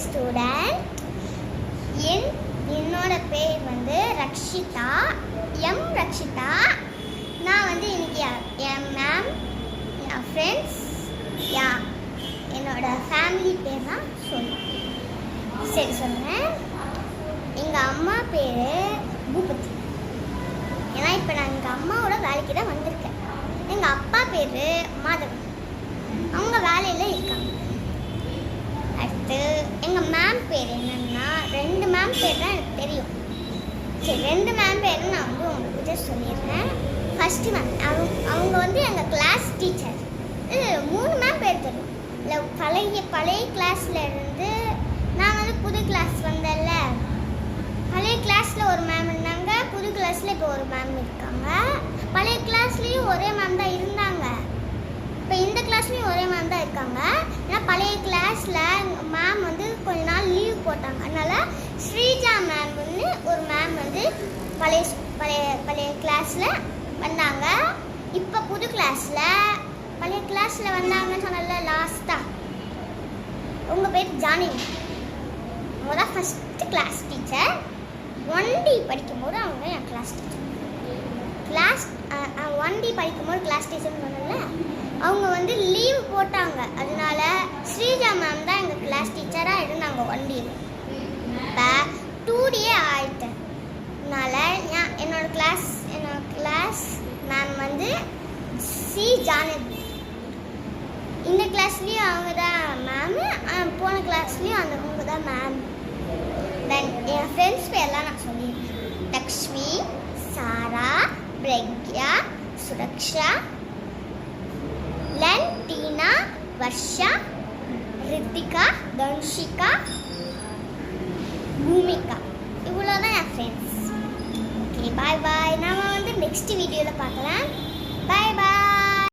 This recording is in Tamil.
ஸ்டூடெண்ட். என்னோட பேர் வந்து ரக்ஷிதா, எம் ரக்ஷிதா. நான் வந்து இன்னைக்கு என் மேம், என் ஃப்ரெண்ட்ஸ், என்னோட ஃபேமிலி பேர் தான் சரி சொல்கிறேன். எங்கள் அம்மா பேர் பூபதி. ஏன்னா இப்போ நான் எங்கள் அம்மாவோட வேலைக்கு தான் வந்திருக்கேன். எங்கள் அப்பா பேர் மாதவன், அவங்க வேலையில் இருக்காங்க. அடுத்து எங்கள் மேம் பேர் என்னன்னா, 2 மேம் பேர் தான் எனக்கு தெரியும். சரி, 2 மேம் பேர் நான் வந்து உங்களுக்கு சொல்லிடுறேன். ஃபஸ்ட்டு மேம் அவங்க வந்து எங்கள் கிளாஸ் டீச்சர். 3 மேம் பேர் தெரியும். இல்லை பழைய கிளாஸில் இருந்து நான் வந்து புது கிளாஸ் வந்தேன்ல, பழைய கிளாஸில் ஒரு மேம் இருந்தாங்க, புது கிளாஸில் இப்போ ஒரு மேம் இருக்காங்க. பழைய கிளாஸ்லேயும் ஒரே மேம் தான் இருந்தாங்க, இப்போ இந்த கிளாஸ்லேயும் ஒரே மேம் தான் இருக்காங்க. ஏன்னா பழைய கிளாஸில் மேம் வந்து கொஞ்ச நாள் லீவ் போட்டாங்க. அதனால் ஸ்ரீஜா மேம் வந்து ஒரு மேம் வந்து பழைய கிளாஸில் வந்தாங்க. இப்போ புது கிளாஸில் பழைய கிளாஸில் வந்தாங்கன்னு சொன்னல லாஸ்ட்டாக, உங்கள் பேர் ஜானகி. அவங்க தான் ஃபஸ்ட்டு கிளாஸ் டீச்சர். 1D படிக்கும்போது அவங்க என் கிளாஸ் டீச்சர். 1D படிக்கும்போது கிளாஸ் டீச்சர்னு சொன்னல, அவங்க வந்து லீவ் போட்டாங்க. அதனால ஸ்ரீஜா மேம் தான் எங்கள் கிளாஸ் டீச்சராக இருந்தாங்க 1D. இப்போ 2D ஆயிட்டு. அதனால என்னோட கிளாஸ் மேம் வந்து சி ஜானகி. இந்த கிளாஸ்லேயும் அவங்க தான் மேம், போன கிளாஸ்லேயும் அவங்க தான் மேம். தென் என் ஃப்ரெண்ட்ஸ் பேர்லாம் நான் சொல்லிடுறேன். லக்ஷ்மி, சாரா, பிரக்யா, சுரக்ஷா, லன், டீனா, வர்ஷா, ரித்திகா, தன்ஷிகா, பூமிகா. இவ்வளோ தான் என் ஃப்ரெண்ட்ஸ். ஓகே, பாய் பாய். நாம் வந்து நெக்ஸ்ட் வீடியோவில் பார்க்கலாம். பாய் பாய்.